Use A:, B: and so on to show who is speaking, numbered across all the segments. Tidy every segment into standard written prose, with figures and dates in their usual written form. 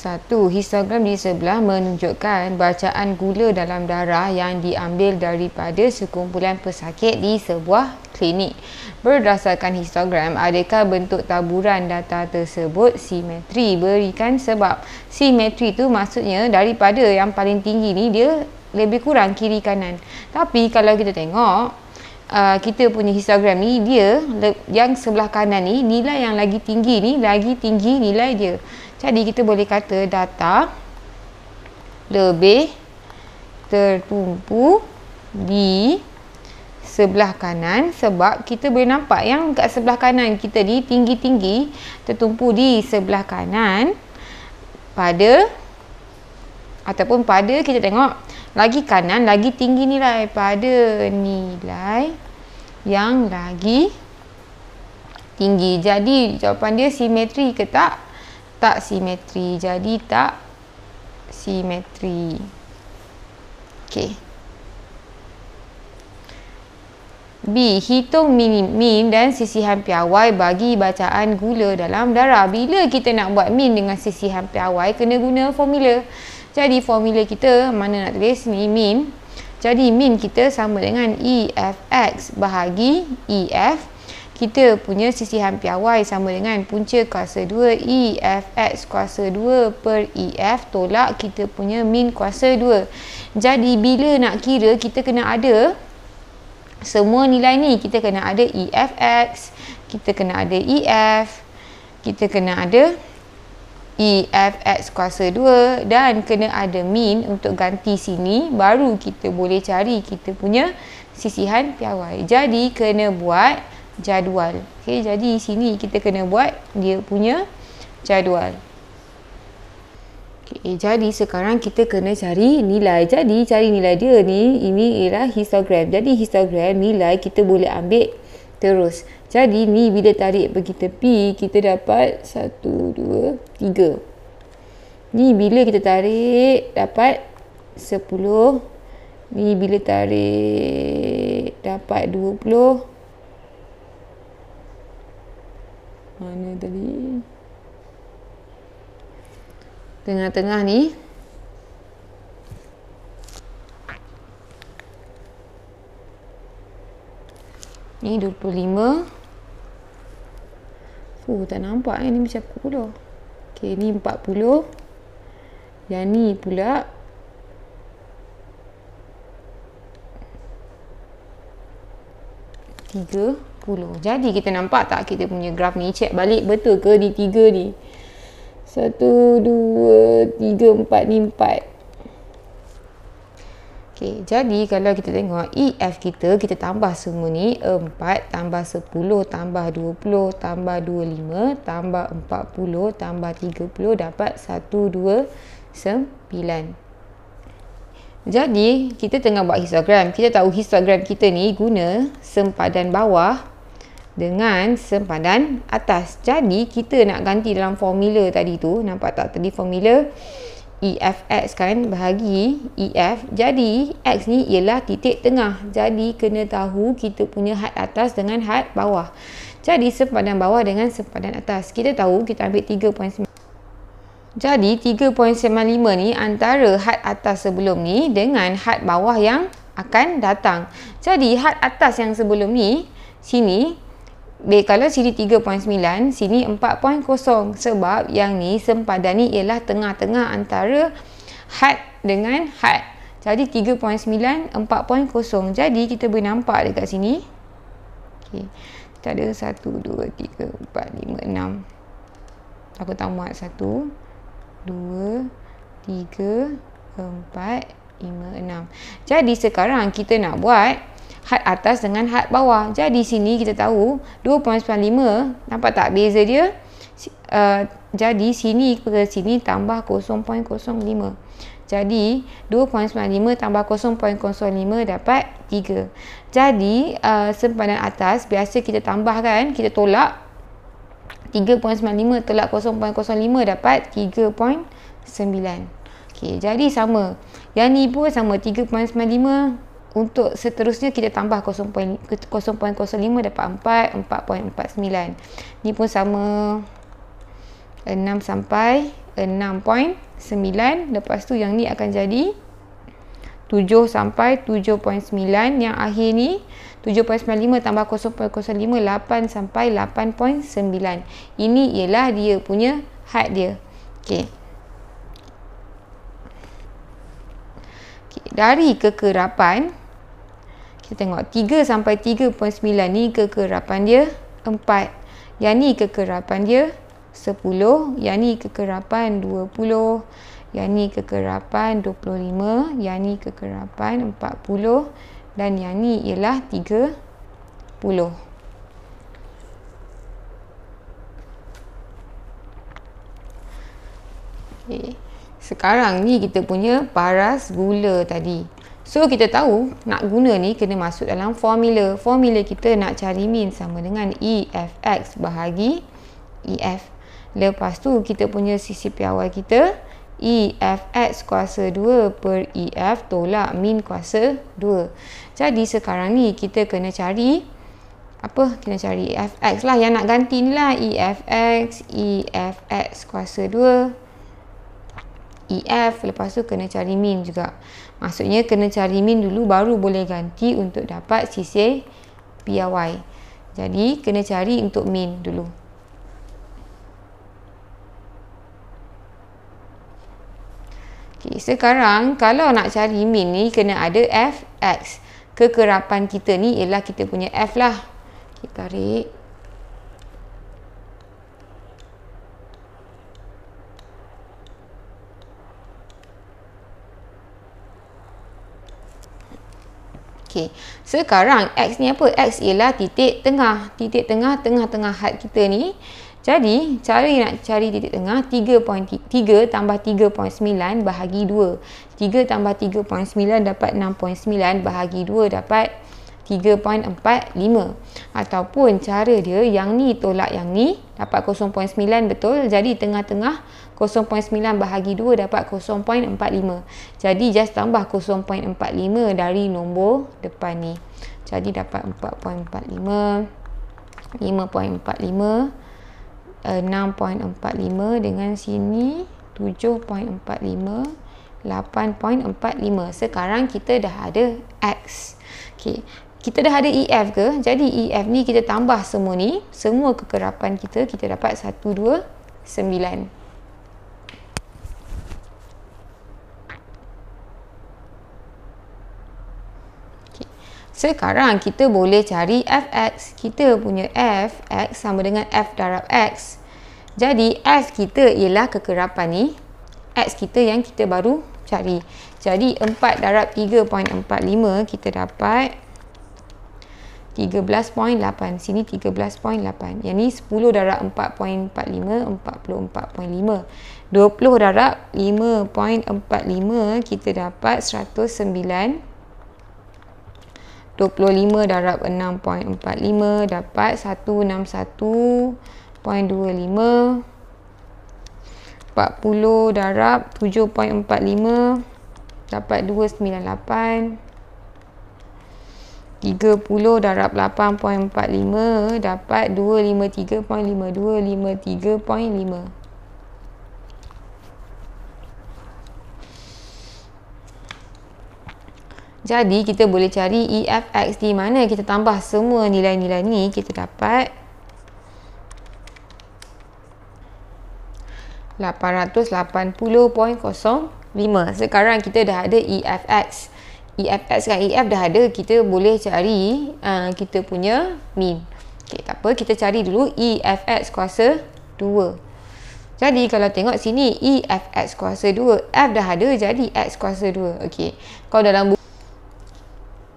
A: Satu, histogram di sebelah menunjukkan bacaan gula dalam darah yang diambil daripada sekumpulan pesakit di sebuah klinik. Berdasarkan histogram, adakah bentuk taburan data tersebut simetri? Berikan sebab. Simetri tu maksudnya daripada yang paling tinggi ni dia lebih kurang kiri kanan. Tapi kalau kita tengok kita punya histogram ni, dia yang sebelah kanan ni, nilai yang lagi tinggi ni lagi tinggi nilai dia. Jadi kita boleh kata data lebih tertumpu di sebelah kanan, sebab kita boleh nampak yang kat sebelah kanan kita ni tinggi-tinggi tertumpu di sebelah kanan pada kita tengok lagi kanan lagi tinggi nilai pada nilai yang lagi tinggi. Jadi jawapan dia simetri ke tak? Tak simetri. Jadi tak simetri. Okey. B. Hitung min dan sisihan piawai bagi bacaan gula dalam darah. Bila kita nak buat min dengan sisihan piawai, kena guna formula. Jadi formula kita, mana nak tulis ni, min. Jadi min kita sama dengan EFX bahagi EF. Kita punya sisihan piawai sama dengan punca kuasa 2 EFX kuasa 2 per EF tolak kita punya min kuasa 2. Jadi bila nak kira, kita kena ada semua nilai ni. Kita kena ada EFX, kita kena ada EF, kita kena ada EFX kuasa 2 dan kena ada min untuk ganti sini, baru kita boleh cari kita punya sisihan piawai. Jadi kena buat jadual. Okey, jadi sini kita kena buat dia punya jadual. Okey, jadi sekarang kita kena cari nilai. Jadi cari nilai dia ni, ini ialah histogram. Jadi histogram nilai kita boleh ambil terus. Jadi ni bila tarik pergi tepi, kita dapat 1, 2, 3. Ni bila kita tarik dapat 10. Ni bila tarik dapat 20. Mana tadi? Tengah-tengah ni. Ni 25. Tak nampak ni macam 10. Okey, ni 40. Yang ni pula tiga. Jadi kita nampak tak kita punya graf ni? Cek balik betul ke di 3 ni? 1, 2, 3, 4 ni 4. Okey, jadi kalau kita tengok EF kita tambah semua ni 4 tambah 10 tambah 20 tambah 25 tambah 40 tambah 30 dapat 129. Jadi kita tengah buat histogram. Kita tahu histogram kita ni guna sempadan bawah dengan sempadan atas. Jadi kita nak ganti dalam formula tadi tu, nampak tak tadi formula EFX kan bahagi EF. Jadi X ni ialah titik tengah. Jadi kena tahu kita punya had atas dengan had bawah. Jadi sempadan bawah dengan sempadan atas. Kita tahu kita ambil 3.9. Jadi 3.95 ni antara had atas sebelum ni dengan had bawah yang akan datang. Jadi had atas yang sebelum ni, sini kalau sini 3.9, sini 4.0, sebab yang ni sempadan ni ialah tengah-tengah antara had dengan had. Jadi 3.9, 4.0. Jadi kita boleh nampak dekat sini. Okey. Kita ada 1, 2, 3, 4, 5, 6. Aku tak muat 1, 2, 3, 4, 5, 6. Jadi sekarang kita nak buat had atas dengan had bawah. Jadi sini kita tahu 2.95, nampak tak beza dia? Jadi sini ke sini tambah 0.05. Jadi 2.95 tambah 0.05 dapat 3. Jadi sempadan atas biasa kita tambahkan, kita tolak 3.95 tolak 0.05 dapat 3.9. Okey, jadi sama. Yang ni pun sama 3.95. Untuk seterusnya kita tambah 0.05 dapat 4, 4.49. Ni pun sama. 6 sampai 6.9. Lepas tu yang ni akan jadi 7 sampai 7.9. Yang akhir ni 7.95 tambah 0.05, 8 sampai 8.9. Ini ialah dia punya had dia. Okey. Dari kekerapan, kita tengok 3 sampai 3.9 ni kekerapan dia 4. Yang ni kekerapan dia 10. Yang ni kekerapan 20. Yang ni kekerapan 25. Yang ni kekerapan 40. Dan yang ni ialah 30. Okay. Sekarang ni kita punya paras gula tadi. So kita tahu nak guna ni kena masuk dalam formula. Formula kita nak cari min sama dengan EFX bahagi EF. Lepas tu kita punya sisi piawai kita EFX kuasa 2 per EF tolak min kuasa 2. Jadi sekarang ni kita kena cari apa? Kena cari EFX lah. Yang nak ganti ni lah EFX kuasa 2 EF. Lepas tu kena cari min juga. Maksudnya kena cari min dulu baru boleh ganti untuk dapat sisir piawai. Jadi kena cari untuk min dulu. Okay, sekarang kalau nak cari min ni kena ada Fx. Kekerapan kita ni ialah kita punya F lah. Kita tarik. Okay. Sekarang X ni apa? X ialah titik tengah. Titik tengah, tengah-tengah had kita ni. Jadi, cara nak cari titik tengah 3 tambah 3.9 bahagi 2. 3 tambah 3.9 dapat 6.9 bahagi 2 dapat 3.45. Ataupun cara dia yang ni tolak yang ni dapat 0.9 betul. Jadi, tengah-tengah 0.9 bahagi 2 dapat 0.45. Jadi, just tambah 0.45 dari nombor depan ni. Jadi, dapat 4.45, 5.45, 6.45 dengan sini 7.45, 8.45. Sekarang kita dah ada X. Okay. Kita dah ada EF ke? Jadi EF ni kita tambah semua ni. Semua kekerapan kita dapat 129. Okay. Sekarang kita boleh cari Fx. Kita punya Fx sama dengan F darab X. Jadi F kita ialah kekerapan ni. X kita yang kita baru cari. Jadi 4 darab 3.45 kita dapat 13.8. Sini 13.8. Yang ni 10 darab 4.45, 44.5. 20 darab 5.45 kita dapat 109. 25 darab 6.45 dapat 161.25. 40 darab 7.45 dapat 298. 30 darab 8.45 dapat 253.5. 253.5. Jadi kita boleh cari EFX di mana kita tambah semua nilai-nilai ni kita dapat 880.05. Sekarang kita dah ada EFX. EFX kan EF dah ada, kita boleh cari kita punya min. Okay, tak apa, kita cari dulu EFX kuasa 2. Jadi kalau tengok sini EFX kuasa 2, F dah ada jadi X kuasa 2. Okey. Kalau dalam buku,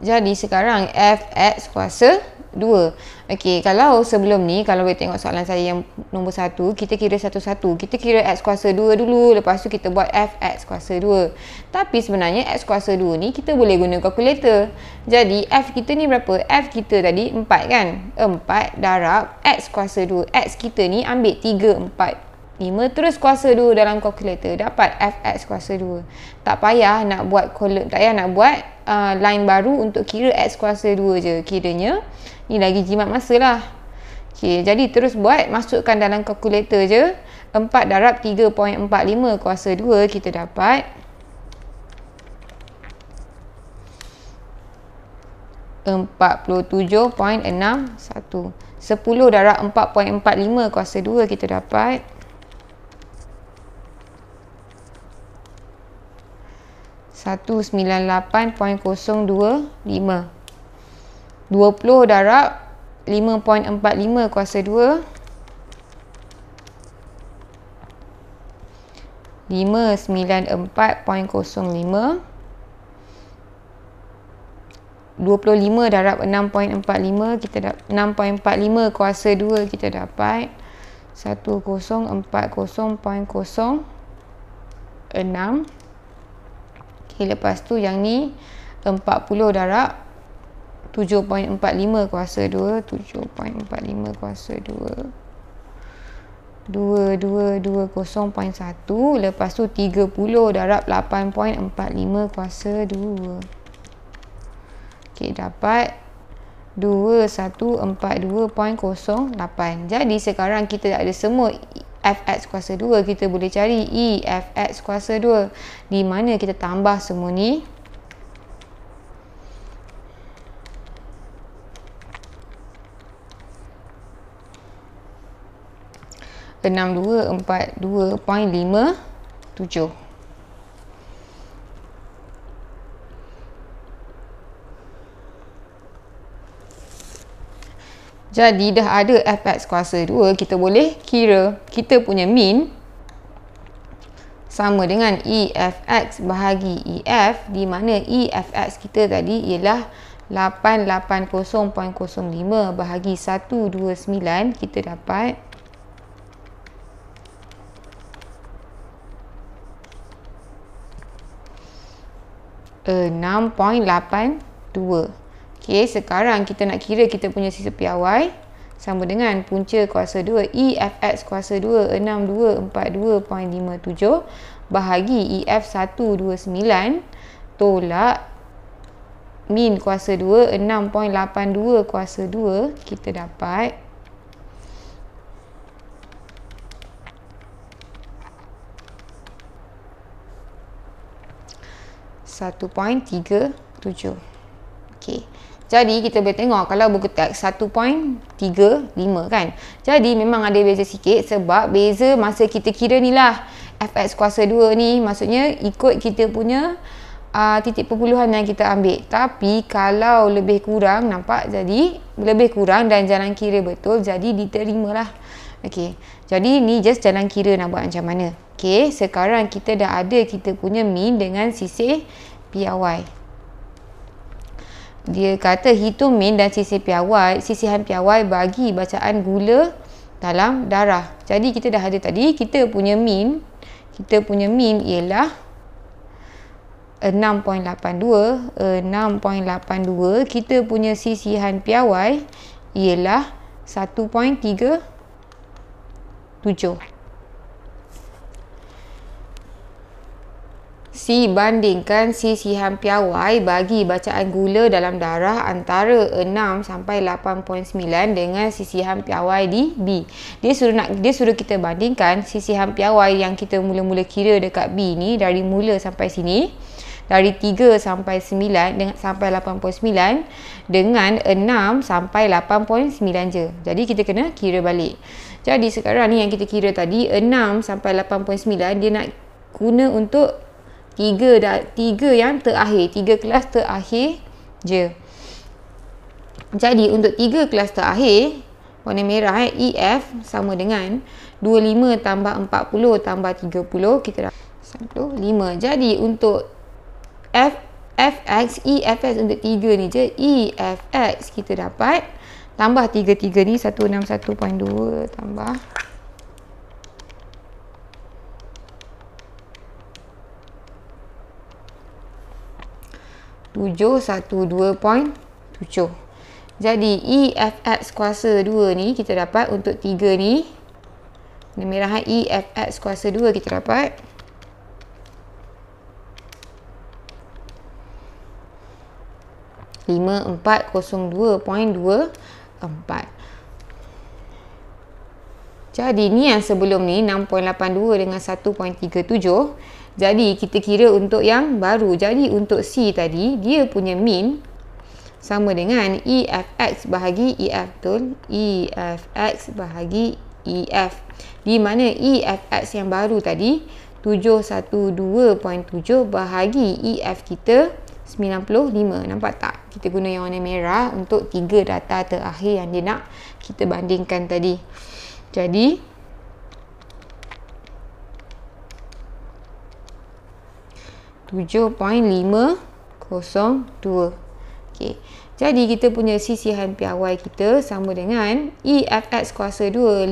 A: jadi sekarang Fx kuasa 2. Okey, kalau sebelum ni, kalau boleh tengok soalan saya yang nombor 1, kita kira satu-satu. Kita kira X kuasa 2 dulu, lepas tu kita buat Fx kuasa 2. Tapi sebenarnya X kuasa 2 ni kita boleh guna kalkulator. Jadi F kita ni berapa? F kita tadi 4 kan? 4 darab X kuasa 2. X kita ni ambil 3, 4, 5 terus kuasa 2 dalam kalkulator, dapat Fx kuasa 2. Tak payah nak buat line baru untuk kira X kuasa 2 je. Kiranya ni lagi jimat masa lah. Okay, jadi terus buat, masukkan dalam kalkulator je. 4 darab 3.45 kuasa 2 kita dapat 47.61. 10 darab 4.45 kuasa 2 kita dapat 198.025. 20 darab 5.45 kuasa 2 594.05. 25 darab 6.45 kita dapat 6.45 kuasa 2 kita dapat 1040.06. Okay, lepas tu yang ni 40 darab 7.45 kuasa 2 7.45 kuasa 2 2220.1. Lepas tu 30 darab 8.45 kuasa 2. Okay, dapat 2142.08. Jadi sekarang kita ada semua fx kuasa 2. Kita boleh cari e fx kuasa 2. Di mana kita tambah semua ni. (6242.57). Jadi dah ada fx kuasa 2, kita boleh kira kita punya min sama dengan e fx bahagi ef, di mana e fx kita tadi ialah 880.05 bahagi 129, kita dapat 6.82. Okey, sekarang kita nak kira kita punya sisa piawai sama dengan punca kuasa 2 e fx kuasa 2 6242.57 bahagi ef 129 tolak min kuasa 2 6.82 kuasa 2, kita dapat 1.37. Okey. Jadi kita boleh tengok kalau buku teks 1.35 kan. Jadi memang ada beza sikit sebab beza masa kita kira ni lah. Fx kuasa 2 ni maksudnya ikut kita punya titik perpuluhan yang kita ambil. Tapi kalau lebih kurang, nampak, jadi lebih kurang dan jalan kira betul, jadi diterimalah. Okey. Jadi ni just jalan kira nak buat macam mana. Okey, sekarang kita dah ada kita punya min dengan sisih piawai. Dia kata hitung min dan sisihan piawai bagi bacaan gula dalam darah. Jadi kita dah ada tadi, kita punya min ialah 6.82. Kita punya sisihan piawai ialah 1.37. C bandingkan sisihan piawai bagi bacaan gula dalam darah antara 6 sampai 8.9 dengan sisihan piawai di B. Dia suruh kita bandingkan sisihan piawai yang kita mula-mula kira dekat B ni dari mula sampai sini, dari 3 sampai 9 dengan sampai 8.9 dengan 6 sampai 8.9 je. Jadi kita kena kira balik. Jadi sekarang ni yang kita kira tadi 6 sampai 8.9 dia nak guna untuk 3 yang terakhir, 3 kelas terakhir je. Jadi untuk 3 kelas terakhir warna merah EF sama dengan 25 tambah 40 tambah 30, kita dah 95. Jadi untuk FX, EFX untuk 3 ni je, EFX kita dapat tambah 3 ni 161.2 tambah 712.7. Jadi EFX kuasa 2 ni kita dapat untuk 3 ni, warna merah EFX kuasa 2 kita dapat 5402.24. Jadi ni yang sebelum ni 6.82 dengan 1.37. Jadi kita kira untuk yang baru. Jadi untuk C tadi, dia punya mean sama dengan EFX bahagi EF, betul? EFX bahagi EF. Di mana EFX yang baru tadi 712.7 bahagi EF kita 95. Nampak tak? Kita guna yang warna merah untuk 3 data terakhir yang dia nak kita bandingkan tadi. Jadi 7.502. Okey. Jadi kita punya sisihan piawai kita sama dengan EFX kuasa 2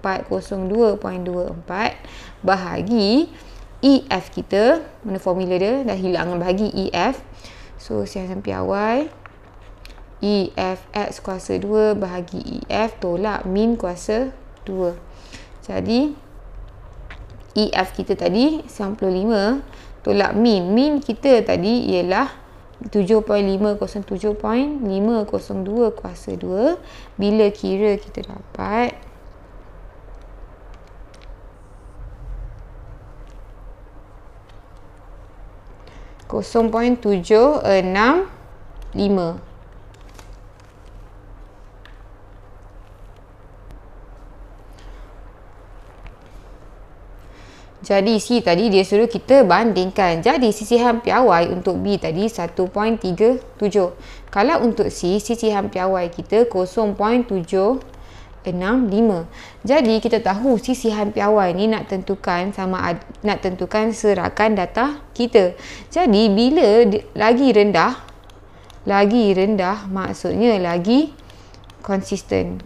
A: 5,402.24 bahagi EF kita. Mana formula dia? Dah hilang bahagi EF. So sisihan piawai EFX kuasa 2 bahagi EF tolak min kuasa 2. Jadi EF kita tadi 95 tolak min. Min kita tadi ialah 7.507.502 kuasa 2. Bila kira kita dapat 0.765. Jadi C tadi dia suruh kita bandingkan. Jadi sisihan piawai untuk B tadi 1.37. Kalau untuk C, sisihan piawai kita 0.765. Jadi kita tahu sisihan piawai ni nak tentukan serakan data kita. Jadi bila lagi rendah maksudnya lagi konsisten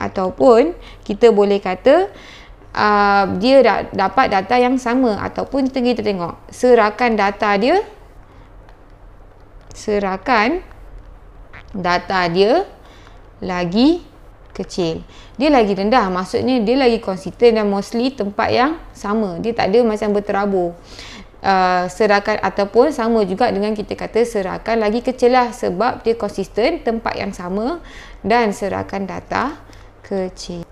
A: ataupun kita boleh kata dia dapat data yang sama, ataupun kita tengok serakan data dia lagi kecil. Dia lagi rendah maksudnya dia lagi konsisten dan mostly tempat yang sama. Dia tak ada macam berterabur. Serakan ataupun sama juga dengan kita kata serakan lagi kecil lah, sebab dia konsisten tempat yang sama dan serakan data kecil.